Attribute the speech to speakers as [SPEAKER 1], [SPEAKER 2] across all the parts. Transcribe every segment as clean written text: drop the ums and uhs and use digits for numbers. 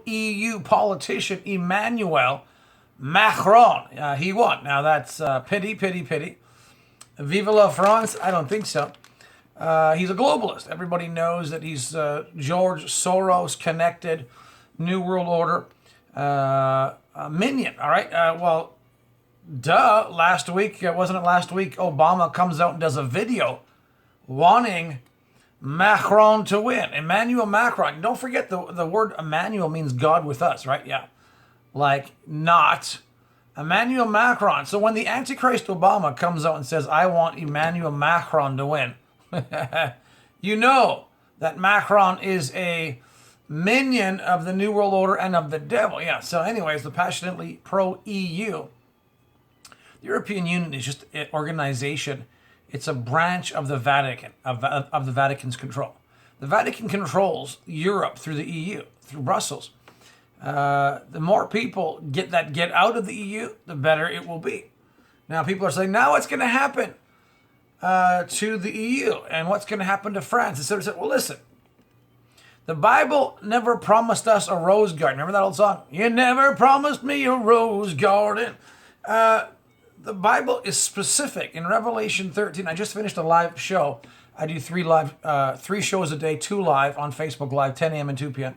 [SPEAKER 1] EU politician Emmanuel Macron. He won. Now that's pity, pity, pity. Vive la France? I don't think so. He's a globalist. Everybody knows that he's George Soros connected New World Order minion. All right. Well, duh. Last week, wasn't it last week? Obama comes out and does a video wanting Macron to win. Emmanuel Macron. Don't forget the word Emmanuel means God with us, right? Yeah. Like not Emmanuel Macron. So when the Antichrist Obama comes out and says, I want Emmanuel Macron to win, you know that Macron is a minion of the New World Order and of the devil. Yeah. So anyways, the passionately pro-EU. The European Union is just an organization. It's a branch of the Vatican, of the Vatican's control. The Vatican controls Europe through the EU, through Brussels. The more people get out of the EU, the better it will be. Now, people are saying, now what's going to happen to the EU? And what's going to happen to France? Instead of saying, well, listen, the Bible never promised us a rose garden. Remember that old song? You never promised me a rose garden. The Bible is specific. In Revelation 13, I just finished a live show. I do three shows a day, 2 live on Facebook Live, 10 a.m. and 2 p.m.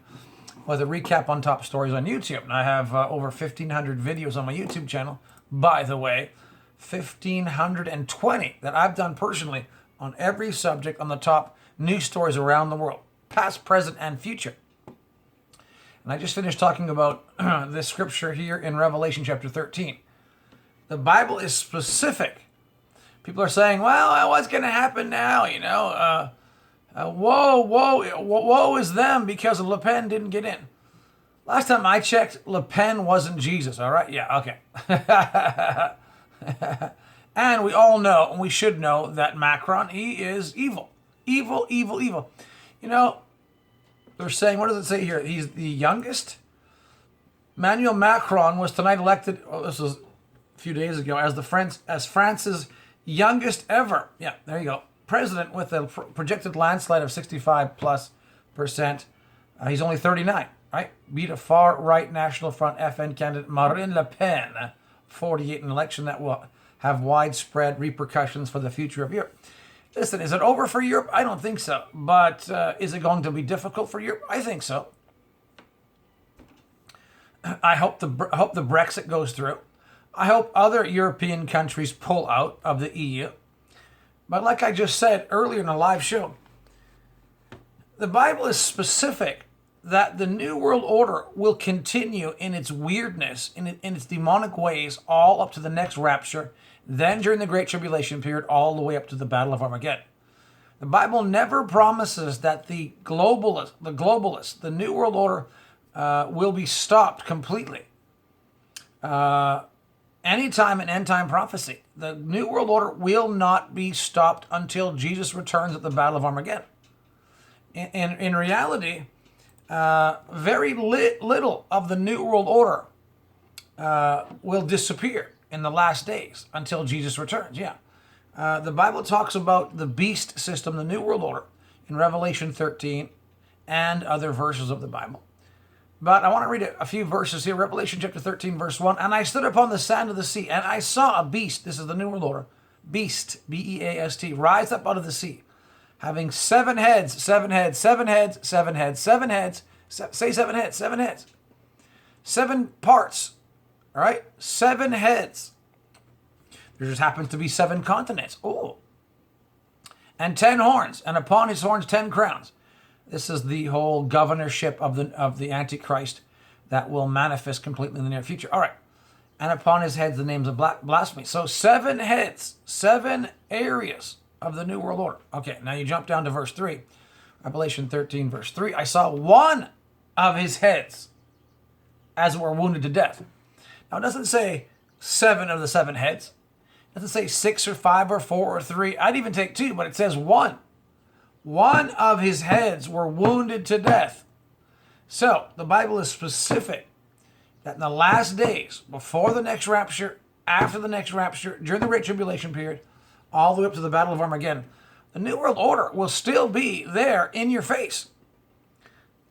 [SPEAKER 1] with a recap on top stories on YouTube. And I have over 1,500 videos on my YouTube channel. By the way, 1,520 that I've done personally on every subject on the top news stories around the world, past, present, and future. And I just finished talking about this scripture here in Revelation chapter 13. The Bible is specific. People are saying, well, what's going to happen now? You know, woe is them because Le Pen didn't get in. Last time I checked, Le Pen wasn't Jesus, all right? Yeah, okay. And we all know, and we should know, that Macron, he is evil. Evil, evil, evil. You know, they're saying, what does it say here? He's the youngest. Emmanuel Macron was tonight elected, this was a few days ago, as France's youngest ever, yeah, there you go, president with a projected landslide of 65+%. He's only 39, right? Beat a far-right National Front FN candidate Marine Le Pen, 48, an election that will have widespread repercussions for the future of Europe. Listen, is it over for Europe? I don't think so. But is it going to be difficult for Europe? I think so. I hope the Brexit goes through. I hope other European countries pull out of the EU. But like I just said earlier in a live show, the Bible is specific that the New World Order will continue in its weirdness, in its demonic ways, all up to the next rapture, then during the Great Tribulation period, all the way up to the Battle of Armageddon. The Bible never promises that the globalists, the New World Order, will be stopped completely. Anytime in end-time prophecy, the New World Order will not be stopped until Jesus returns at the Battle of Armageddon. In reality, very little of the New World Order will disappear in the last days until Jesus returns. Yeah. The Bible talks about the beast system, the New World Order, in Revelation 13 and other verses of the Bible. But I want to read a few verses here. Revelation chapter 13, verse 1. And I stood upon the sand of the sea, and I saw a beast, this is the New World Order, beast, B-E-A-S-T, rise up out of the sea, having 7 heads, 7 heads, 7 heads, 7 heads, 7 heads, say 7 heads, 7 heads, 7 parts, all right? 7 heads. There just happens to be 7 continents. Oh. And 10 horns, and upon his horns 10 crowns. This is the whole governorship of the Antichrist that will manifest completely in the near future. All right. And upon his heads the names of blasphemy. So 7 heads, 7 areas of the New World Order. Okay, now you jump down to verse 3. Revelation 13, verse 3. I saw one of his heads as it were wounded to death. Now it doesn't say 7 of the 7 heads. It doesn't say 6 or 5 or 4 or 3. I'd even take 2, but it says 1. One of his heads were wounded to death. So the Bible is specific that in the last days, before the next rapture, after the next rapture, during the Great Tribulation period, all the way up to the Battle of Armageddon, the New World Order will still be there in your face.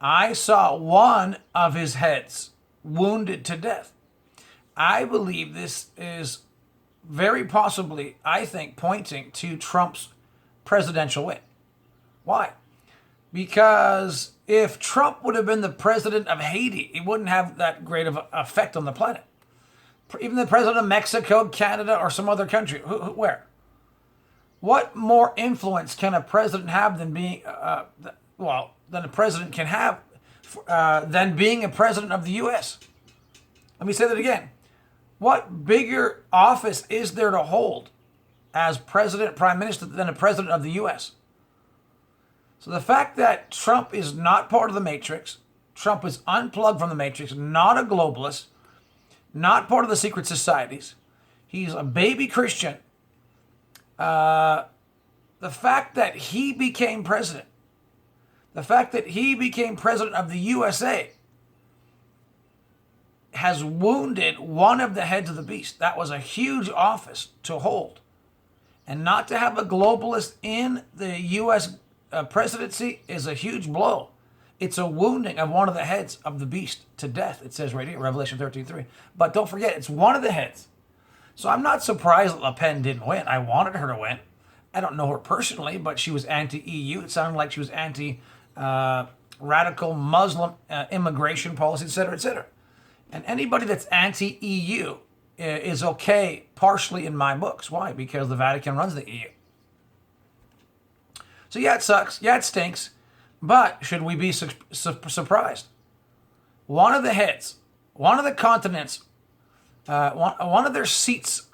[SPEAKER 1] I saw one of his heads wounded to death. I believe this is very possibly, I think, pointing to Trump's presidential win. Why? Because if Trump would have been the president of Haiti, it wouldn't have that great of an effect on the planet. Even the president of Mexico, Canada, or some other country, where? What more influence can a president have than being, than a president can have, than being a president of the U.S.? Let me say that again. What bigger office is there to hold as president, prime minister, than a president of the U.S.? So the fact that Trump is not part of the matrix, Trump is unplugged from the matrix, not a globalist, not part of the secret societies, he's a baby Christian. The fact that he became president, the fact that he became president of the USA has wounded one of the heads of the beast. That was a huge office to hold. And not to have a globalist in the U.S. Presidency is a huge blow. It's a wounding of one of the heads of the beast to death. It says right here, Revelation 13:3. But don't forget, it's one of the heads. So I'm not surprised that Le Pen didn't win. I wanted her to win. I don't know her personally, but she was anti-EU. It sounded like she was anti-radical Muslim immigration policy, etc., etc. And anybody that's anti-EU is okay partially in my books. Why? Because the Vatican runs the EU. So yeah, it sucks. Yeah, it stinks. But should we be surprised? One of the heads, one of the continents, one of their seats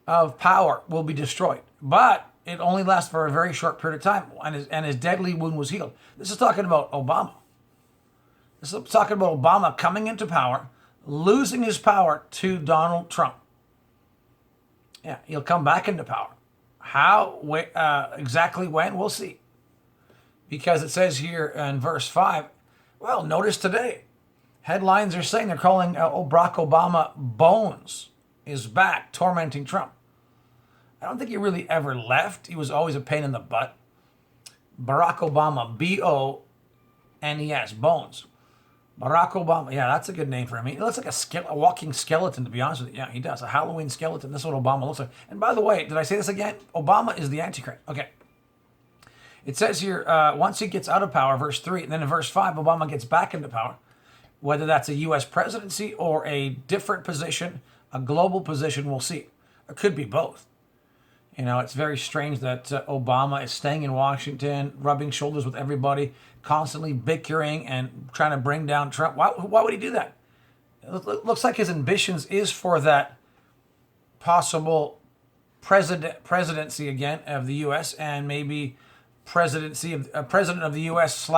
[SPEAKER 1] of power will be destroyed. But it only lasts for a very short period of time, and his deadly wound was healed. This is talking about Obama. This is talking about Obama coming into power, losing his power to Donald Trump. Yeah, he'll come back into power. How, exactly when, we'll see. Because it says here in verse 5, well, notice today, headlines are saying they're calling Barack Obama Bones is back, tormenting Trump. I don't think he really ever left. He was always a pain in the butt. Barack Obama, B-O-N-E-S, Bones. Barack Obama, yeah, that's a good name for him. He looks like a walking skeleton, to be honest with you. Yeah, he does. A Halloween skeleton. This is what Obama looks like. And by the way, did I say this again? Obama is the Antichrist. Okay. It says here, once he gets out of power, verse 3, and then in verse 5, Obama gets back into power. Whether that's a U.S. presidency or a different position, a global position, we'll see. It could be both. You know, it's very strange that Obama is staying in Washington, rubbing shoulders with everybody, constantly bickering and trying to bring down Trump. Why would he do that? It looks like his ambitions is for that possible presidency again of the U.S. and maybe presidency of president of the U.S. /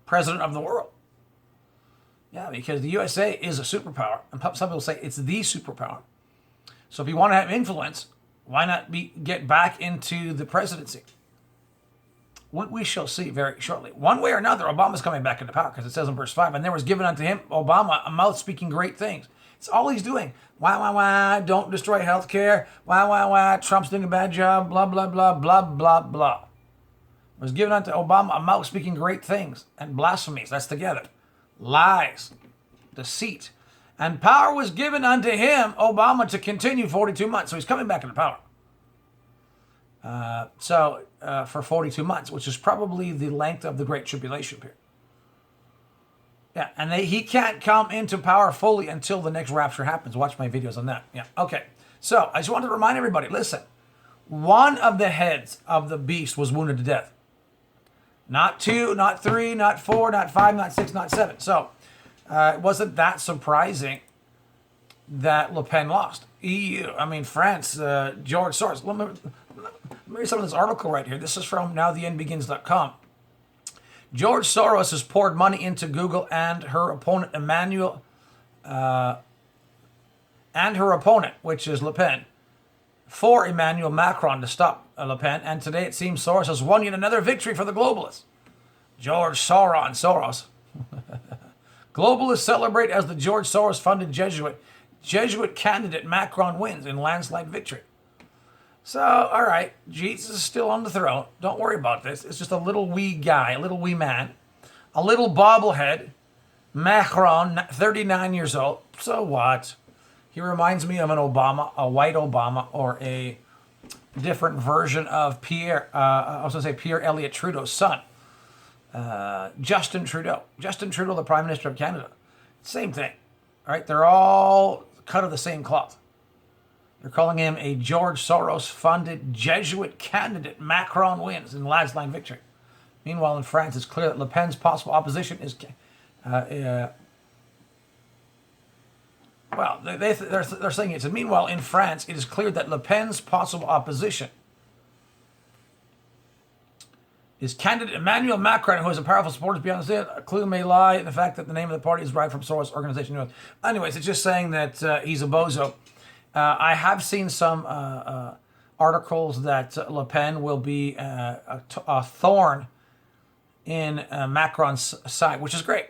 [SPEAKER 1] president of the world. Yeah, because the USA is a superpower, and some people say it's the superpower. So if you want to have influence, why not get back into the presidency? We shall see very shortly. One way or another, Obama's coming back into power, because it says in verse 5, and there was given unto him, Obama, a mouth speaking great things. It's all he's doing. Why, don't destroy healthcare. Why, Trump's doing a bad job, blah, blah, blah, blah, blah, blah. It was given unto Obama, a mouth speaking great things, and blasphemies, that's together. Lies, deceit. And power was given unto him, Obama, to continue 42 months. So he's coming back into power. For 42 months, which is probably the length of the Great Tribulation period. Yeah, and he can't come into power fully until the next rapture happens. Watch my videos on that. Yeah, okay. So I just wanted to remind everybody, listen, one of the heads of the beast was wounded to death. Not 2, not 3, not 4, not 5, not 6, not 7. So it wasn't that surprising that Le Pen lost. France, George Soros. Let me read some of this article right here. This is from nowtheendbegins.com. George Soros has poured money into Google and her opponent, which is Le Pen, for Emmanuel Macron to stop Le Pen. And today it seems Soros has won yet another victory for the globalists. George Soros. Globalists celebrate as the George Soros-funded Jesuit candidate Macron wins in landslide victory. So, all right, Jesus is still on the throne. Don't worry about this. It's just a little wee guy, a little wee man a little bobblehead, Macron, 39 years old. So what? He reminds me of an Obama, a white Obama, or a different version of I was going to say Pierre Elliott Trudeau's son, Justin Trudeau. Justin Trudeau, the Prime Minister of Canada. Same thing, right? They're all cut of the same cloth. They're calling him a George Soros-funded Jesuit candidate. Macron wins in landslide victory. Meanwhile, in France, it's clear that Le Pen's possible opposition is... they're saying it. So meanwhile, in France, it is clear that Le Pen's possible opposition is candidate Emmanuel Macron, who has a powerful supporters beyond the state. A clue may lie in the fact that the name of the party is derived from Soros organization. Anyways, it's just saying that he's a bozo. I have seen some articles that Le Pen will be a thorn in Macron's side, which is great.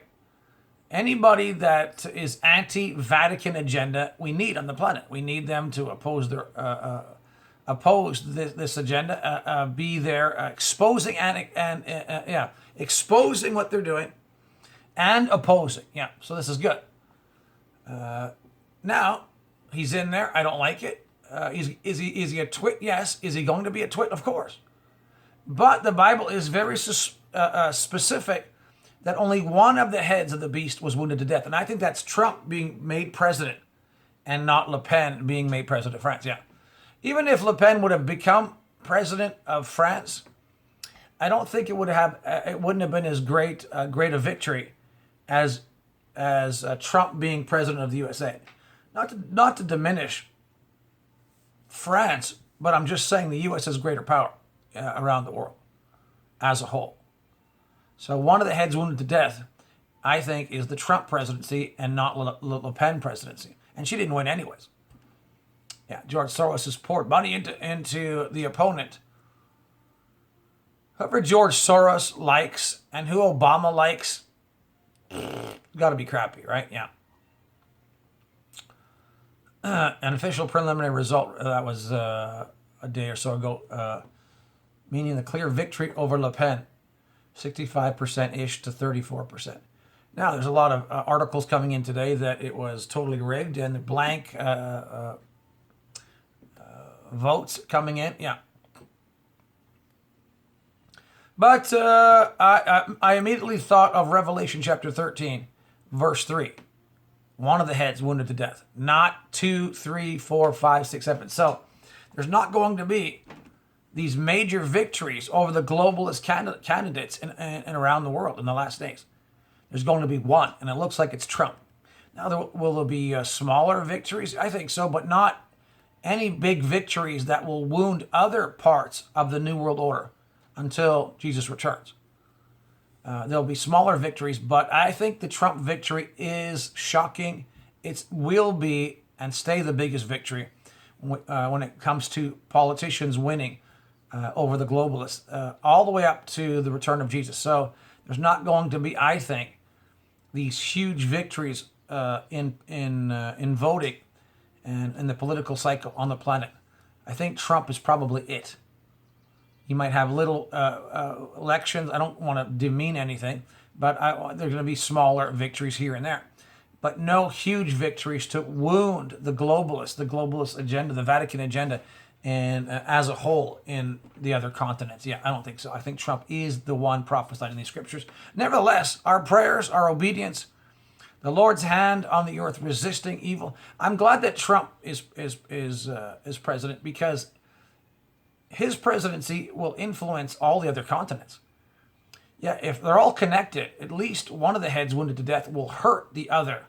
[SPEAKER 1] Anybody that is anti-Vatican agenda, we need on the planet. We need them to oppose this agenda, be there exposing exposing what they're doing and opposing. Yeah, so this is good. Now he's in there. I don't like it. Is he a twit? Yes. Is he going to be a twit? Of course. But the Bible is very specific that only one of the heads of the beast was wounded to death. And I think that's Trump being made president and not Le Pen being made president of France. Yeah. Even if Le Pen would have become president of France, I don't think it wouldn't have been as great a victory as Trump being president of the USA. Not to diminish France, but I'm just saying the U.S. has greater power around the world as a whole. So one of the heads wounded to death, I think, is the Trump presidency and not Le Pen presidency. And she didn't win anyways. Yeah, George Soros has poured money into the opponent. Whoever George Soros likes and who Obama likes, got to be crappy, right? Yeah. An official preliminary result, that was a day or so ago, meaning the clear victory over Le Pen, 65%-ish to 34%. Now, there's a lot of articles coming in today that it was totally rigged and blank votes coming in. Yeah. But I immediately thought of Revelation chapter 13, verse 3. One of the heads wounded to death. Not 2, 3, 4, 5, 6, 7. So there's not going to be these major victories over the globalist candidates in around the world in the last days. There's going to be one, and it looks like it's Trump. Now, will there be smaller victories? I think so, but not any big victories that will wound other parts of the New World Order until Jesus returns. There'll be smaller victories, but I think the Trump victory is shocking. It will be and stay the biggest victory when it comes to politicians winning over the globalists, all the way up to the return of Jesus. So there's not going to be, I think, these huge victories in voting and in the political cycle on the planet. I think Trump is probably it. You might have little elections. I don't want to demean anything, but there's going to be smaller victories here and there. But no huge victories to wound the globalist agenda, the Vatican agenda, and as a whole in the other continents. Yeah, I don't think so. I think Trump is the one prophesied in these scriptures. Nevertheless, our prayers, our obedience, the Lord's hand on the earth resisting evil. I'm glad that Trump is president, because his presidency will influence all the other continents. Yeah, if they're all connected, at least one of the heads wounded to death will hurt the other